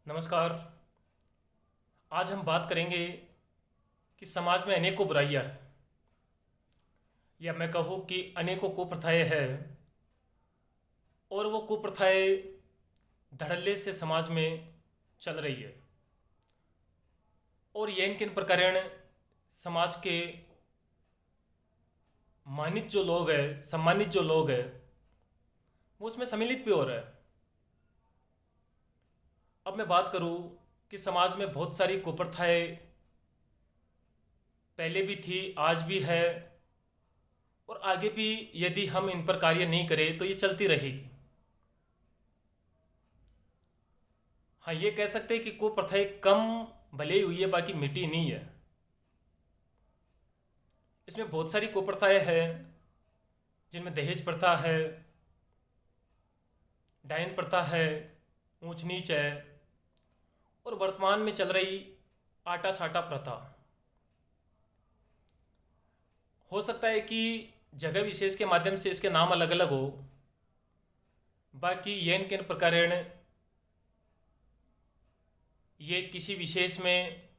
नमस्कार। आज हम बात करेंगे कि समाज में अनेकों बुराइयां हैं, या मैं कहूँ कि अनेकों कुप्रथाएं हैं। और वो कुप्रथाएं धड़ल्ले से समाज में चल रही है। और ये किन प्रकार समाज के मानित जो लोग हैं, सम्मानित जो लोग हैं, वो उसमें सम्मिलित भी हो रहे हैं। अब मैं बात करूँ कि समाज में बहुत सारी कुप्रथाएं पहले भी थी, आज भी है, और आगे भी यदि हम इन पर कार्य नहीं करें तो ये चलती रहेगी। हाँ, ये कह सकते हैं कि कुप्रथाएं कम भले ही हुई है, बाकी मिटी नहीं है। इसमें बहुत सारी कुप्रथाएं हैं, जिनमें दहेज प्रथा है, डायन प्रथा है, ऊंच नीच है, और वर्तमान में चल रही आटा साटा प्रथा। हो सकता है कि जगह विशेष के माध्यम से इसके नाम अलग अलग हो, बाकी ये किन प्रकार ये किसी विशेष में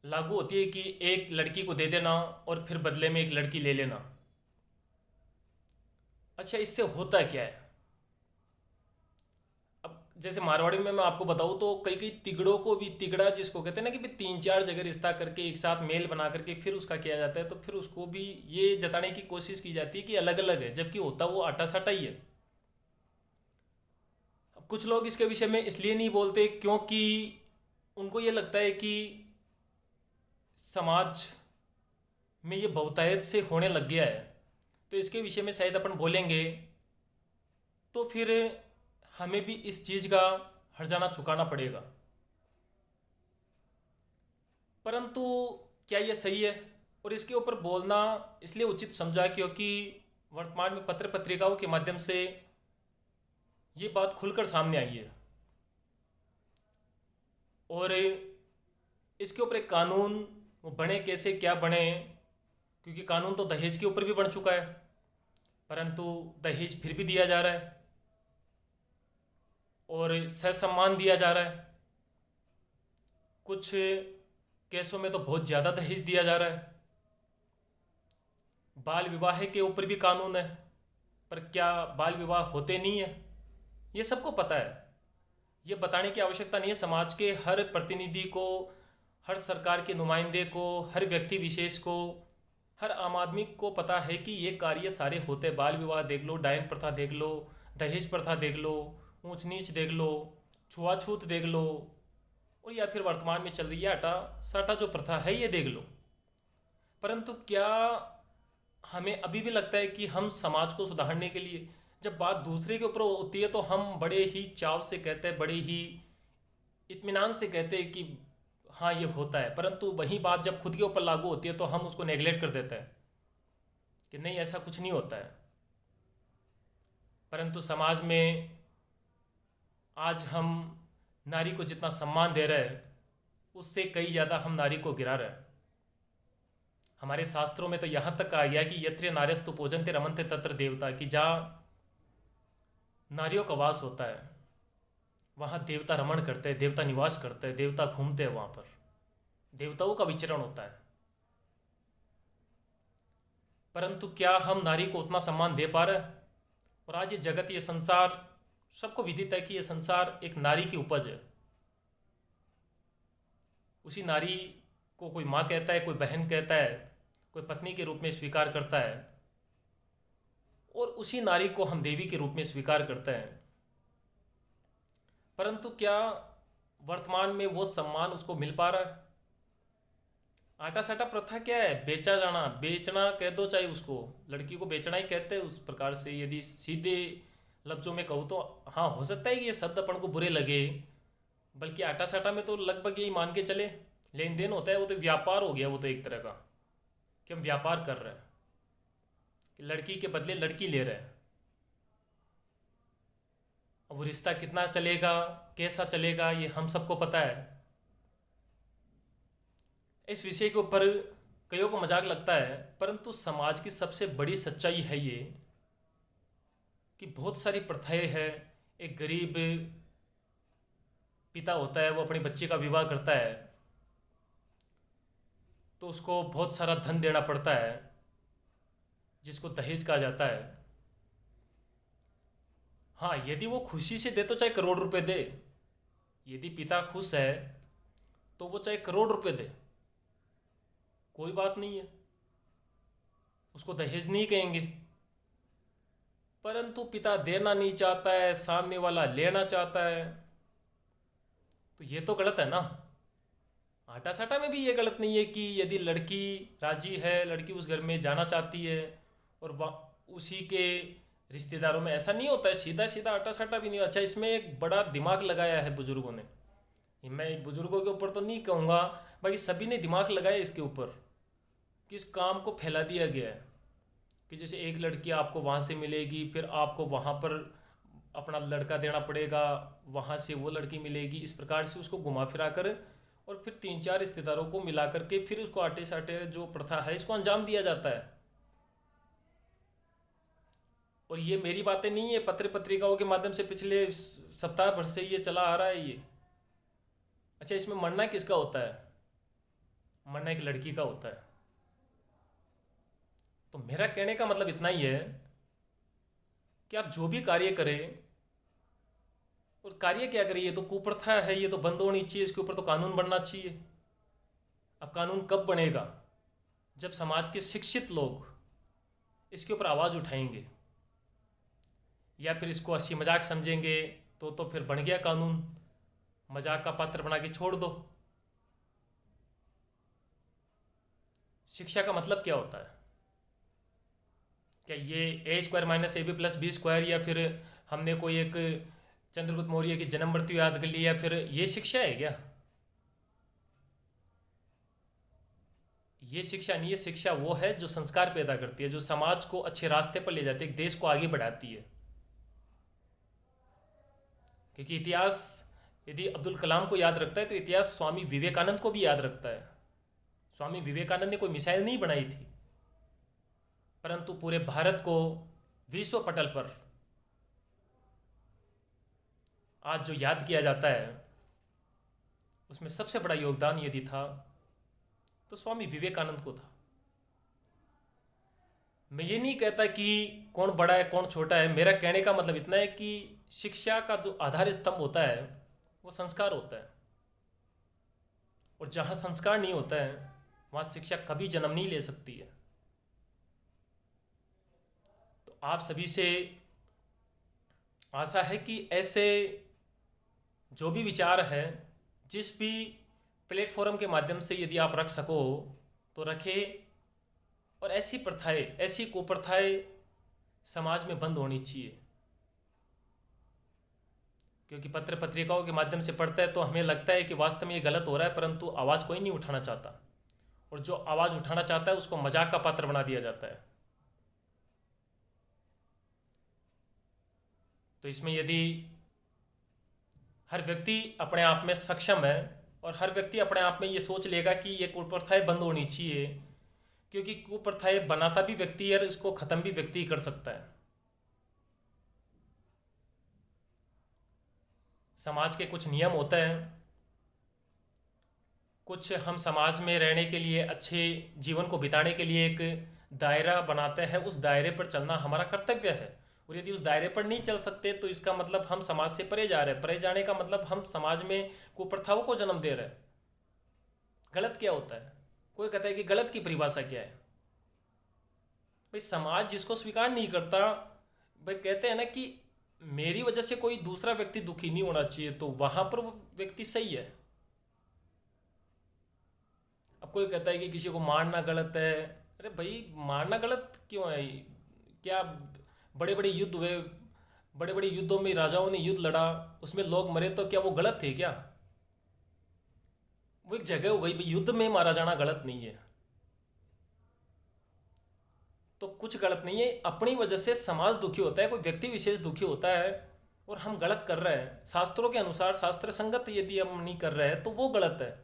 लागू होती है कि एक लड़की को दे देना और फिर बदले में एक लड़की ले लेना। अच्छा, इससे होता क्या है? अब जैसे मारवाड़ी में मैं आपको बताऊँ तो कई कई तिगड़ों को भी, तिगड़ा जिसको कहते हैं ना, कि भाई तीन चार जगह रिश्ता करके एक साथ मेल बना करके फिर उसका किया जाता है, तो फिर उसको भी ये जताने की कोशिश की जाती है कि अलग अलग है, जबकि होता वो आटा साटा ही है। अब कुछ लोग इसके विषय में इसलिए नहीं बोलते क्योंकि उनको ये लगता है कि समाज में ये बहुतायत से होने लग गया है, तो इसके विषय में शायद अपन बोलेंगे तो फिर हमें भी इस चीज़ का हर्जाना चुकाना पड़ेगा। परंतु क्या ये सही है? और इसके ऊपर बोलना इसलिए उचित समझा क्योंकि वर्तमान में पत्र पत्रिकाओं के माध्यम से ये बात खुलकर सामने आई है। और इसके ऊपर एक कानून वो बने कैसे, क्या बने, क्योंकि कानून तो दहेज के ऊपर भी बन चुका है, परंतु दहेज फिर भी दिया जा रहा है और सहसम्मान दिया जा रहा है। कुछ केसों में तो बहुत ज़्यादा दहेज दिया जा रहा है। बाल विवाह के ऊपर भी कानून है, पर क्या बाल विवाह होते नहीं है? ये सबको पता है। ये बताने की आवश्यकता नहीं है। समाज के हर प्रतिनिधि को, हर सरकार के नुमाइंदे को, हर व्यक्ति विशेष को, हर आम आदमी को पता है कि ये कार्य सारे होते। बाल विवाह देख लो, डायन प्रथा देख लो, दहेज प्रथा देख लो, ऊंच नीच देख लो, छुआछूत देख लो, और या फिर वर्तमान में चल रही है आटा साटा जो प्रथा है, ये देख लो। परंतु क्या हमें अभी भी लगता है कि हम समाज को सुधारने के लिए, जब बात दूसरे के ऊपर होती है तो हम बड़े ही चाव से कहते हैं, बड़े ही इत्मीनान से कहते हैं कि हाँ ये होता है, परंतु वही बात जब खुद के ऊपर लागू होती है तो हम उसको नेगलेक्ट कर देते हैं कि नहीं, ऐसा कुछ नहीं होता है। परंतु समाज में आज हम नारी को जितना सम्मान दे रहे हैं, उससे कई ज़्यादा हम नारी को गिरा रहे हैं। हमारे शास्त्रों में तो यहाँ तक कहा गया कि यत्र नार्यस्तु पूजन्ते रमन्ते तत्र देवता, कि जहाँ नारियों का वास होता है वहाँ देवता रमण करते हैं, देवता निवास करते हैं, देवता घूमते हैं, वहाँ पर देवताओं का विचरण होता है। परंतु क्या हम नारी को उतना सम्मान दे पा रहे हैं? और आज ये जगत, ये संसार, सबको विदित है कि ये संसार एक नारी की उपज है। उसी नारी को कोई माँ कहता है, कोई बहन कहता है, कोई पत्नी के रूप में स्वीकार करता है, और उसी नारी को हम देवी के रूप में स्वीकार करते हैं। परंतु क्या वर्तमान में वो सम्मान उसको मिल पा रहा है? आटा साटा प्रथा क्या है? बेचा जाना, बेचना कह दो, चाहे उसको लड़की को बेचना ही कहते हैं उस प्रकार से। यदि सीधे लफ्ज़ों में कहूँ तो हाँ, हो सकता है कि ये शब्द अपन को बुरे लगे, बल्कि आटा साटा में तो लगभग यही मान के चले, लेन देन होता है। वो तो व्यापार हो गया, वो तो एक तरह का कि हम व्यापार कर रहे हैं, कि लड़की के बदले लड़की ले रहे हैं। अब वो रिश्ता कितना चलेगा, कैसा चलेगा, ये हम सबको पता है। इस विषय के ऊपर कईयों को मजाक लगता है, परंतु समाज की सबसे बड़ी सच्चाई है ये कि बहुत सारी प्रथाएं हैं। एक गरीब पिता होता है वो अपनी बच्ची का विवाह करता है तो उसको बहुत सारा धन देना पड़ता है, जिसको दहेज कहा जाता है। हाँ, यदि वो खुशी से दे तो चाहे करोड़ रुपए दे, यदि पिता खुश है तो वो चाहे करोड़ रुपए दे, कोई बात नहीं है, उसको दहेज नहीं कहेंगे। परंतु पिता देना नहीं चाहता है, सामने वाला लेना चाहता है, तो ये तो गलत है ना। आटा साटा में भी ये गलत नहीं है कि यदि लड़की राजी है, लड़की उस घर में जाना चाहती है और उसी के रिश्तेदारों में ऐसा नहीं होता है, सीधा सीधा आटा साटा भी नहीं। अच्छा, इसमें एक बड़ा दिमाग लगाया है बुजुर्गों ने। ये मैं बुजुर्गों के ऊपर तो नहीं कहूँगा, बाकी सभी ने दिमाग लगाया इसके ऊपर कि इस काम को फैला दिया गया है कि जैसे एक लड़की आपको वहाँ से मिलेगी, फिर आपको वहाँ पर अपना लड़का देना पड़ेगा, वहाँ से वो लड़की मिलेगी, इस प्रकार से उसको घुमा फिरा कर और फिर 3-4 रिश्तेदारों को मिला करके फिर उसको आटे साटे जो प्रथा है इसको अंजाम दिया जाता है। और ये मेरी बातें नहीं है, पत्र पत्रिकाओं के माध्यम से पिछले सप्ताह भर से ये चला आ रहा है ये। अच्छा, इसमें मरना किसका होता है? मरना एक लड़की का होता है। तो मेरा कहने का मतलब इतना ही है कि आप जो भी कार्य करें, और कार्य क्या करें, ये तो कुप्रथा है, ये तो बंद होनी चाहिए, इसके ऊपर तो कानून बनना चाहिए। अब कानून कब बनेगा? जब समाज के शिक्षित लोग इसके ऊपर आवाज़ उठाएंगे, या फिर इसको हंसी मजाक समझेंगे तो फिर बन गया कानून, मजाक का पात्र बना के छोड़ दो। शिक्षा का मतलब क्या होता है? क्या ये a² - ab+b², या फिर हमने कोई एक चंद्रगुप्त मौर्य की जन्म मृत्यु याद कर ली, या फिर ये शिक्षा है क्या? ये शिक्षा नहीं है। शिक्षा वो है जो संस्कार पैदा करती है, जो समाज को अच्छे रास्ते पर ले जाती है, देश को आगे बढ़ाती है। क्योंकि इतिहास यदि अब्दुल कलाम को याद रखता है तो इतिहास स्वामी विवेकानंद को भी याद रखता है। स्वामी विवेकानंद ने कोई मिसाइल नहीं बनाई थी, परंतु पूरे भारत को विश्व पटल पर आज जो याद किया जाता है, उसमें सबसे बड़ा योगदान यदि था तो स्वामी विवेकानंद को था। मैं ये नहीं कहता कि कौन बड़ा है कौन छोटा है, मेरा कहने का मतलब इतना है कि शिक्षा का जो आधार स्तंभ होता है वो संस्कार होता है, और जहाँ संस्कार नहीं होता है वहाँ शिक्षा कभी जन्म नहीं ले सकती है। तो आप सभी से आशा है कि ऐसे जो भी विचार है, जिस भी प्लेटफॉर्म के माध्यम से यदि आप रख सको तो रखें, और ऐसी प्रथाएं, ऐसी कुप्रथाएं समाज में बंद होनी चाहिए। क्योंकि पत्र पत्रिकाओं के माध्यम से पढ़ता है तो हमें लगता है कि वास्तव में ये गलत हो रहा है, परंतु आवाज़ कोई नहीं उठाना चाहता, और जो आवाज़ उठाना चाहता है उसको मजाक का पात्र बना दिया जाता है। तो इसमें यदि हर व्यक्ति अपने आप में सक्षम है, और हर व्यक्ति अपने आप में ये सोच लेगा कि ये कुप्रथाएं बंद होनी चाहिए, क्योंकि कुप्रथाएं बनाता भी व्यक्ति है और इसको ख़त्म भी व्यक्ति कर सकता है। समाज के कुछ नियम होते हैं, कुछ हम समाज में रहने के लिए, अच्छे जीवन को बिताने के लिए एक दायरा बनाते हैं, उस दायरे पर चलना हमारा कर्तव्य है। और यदि उस दायरे पर नहीं चल सकते तो इसका मतलब हम समाज से परे जा रहे हैं। परे जाने का मतलब हम समाज में कुप्रथाओं को जन्म दे रहे हैं। गलत क्या होता है? कोई कहता है कि गलत की परिभाषा क्या है? भाई, समाज जिसको स्वीकार नहीं करता, भाई कहते हैं ना कि मेरी वजह से कोई दूसरा व्यक्ति दुखी नहीं होना चाहिए, तो वहां पर वो व्यक्ति सही है। अब कोई कहता है कि किसी को मारना गलत है। अरे भाई, मारना गलत क्यों है? क्या बड़े बड़े युद्ध हुए, बड़े बड़े युद्धों में राजाओं ने युद्ध लड़ा, उसमें लोग मरे, तो क्या वो गलत थे क्या? वो एक जगह हो गई, भाई युद्ध में मारा जाना गलत नहीं है, तो कुछ गलत नहीं है। अपनी वजह से समाज दुखी होता है, कोई व्यक्ति विशेष दुखी होता है, और हम गलत कर रहे हैं, शास्त्रों के अनुसार शास्त्र संगत यदि हम नहीं कर रहे हैं तो वो गलत है।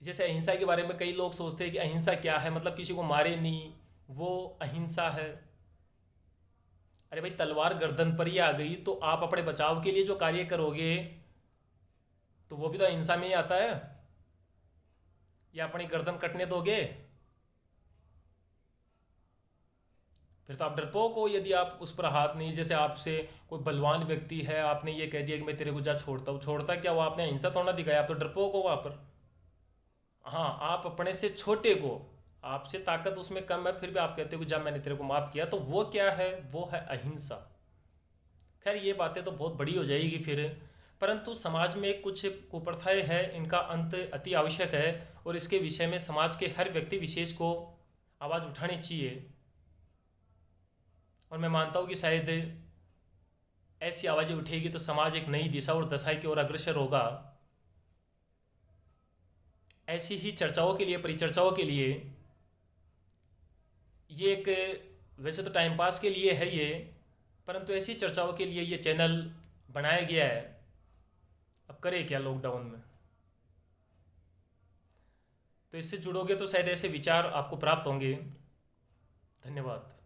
जैसे अहिंसा के बारे में कई लोग सोचते हैं कि अहिंसा क्या है, मतलब किसी को मारे नहीं, वो अहिंसा है। अरे भाई, तलवार गर्दन पर ही आ गई तो आप अपने बचाव के लिए जो कार्य करोगे तो वो भी तो अहिंसा में ही आता है। या अपनी गर्दन कटने दोगे? फिर तो आप डरपोक हो यदि आप उस पर हाथ नहीं, जैसे आपसे कोई बलवान व्यक्ति है, आपने ये कह दिया कि मैं तेरे को जा छोड़ता हूँ, छोड़ता क्या वो आपने अहिंसा थोड़ा दिखाया, आप तो डरपोक हो वहाँ पर। हाँ, आप अपने से छोटे को, आपसे ताकत उसमें कम है, फिर भी आप कहते हो कि जब मैंने तेरे को माफ़ किया, तो वो क्या है? वो है अहिंसा। खैर ये बातें तो बहुत बड़ी हो जाएगी फिर, परंतु समाज में कुछ कुप्रथाएं हैं, इनका अंत अति आवश्यक है, और इसके विषय में समाज के हर व्यक्ति विशेष को आवाज़ उठानी चाहिए। और मैं मानता हूँ कि शायद ऐसी आवाज़ें उठेगी तो समाज एक नई दिशा और दशा की ओर अग्रसर होगा। ऐसी ही चर्चाओं के लिए, परिचर्चाओं के लिए, ये एक वैसे तो टाइम पास के लिए है ये, परंतु ऐसी चर्चाओं के लिए ये चैनल बनाया गया है। अब करें क्या लॉकडाउन में? तो इससे जुड़ोगे तो शायद ऐसे विचार आपको प्राप्त होंगे। धन्यवाद।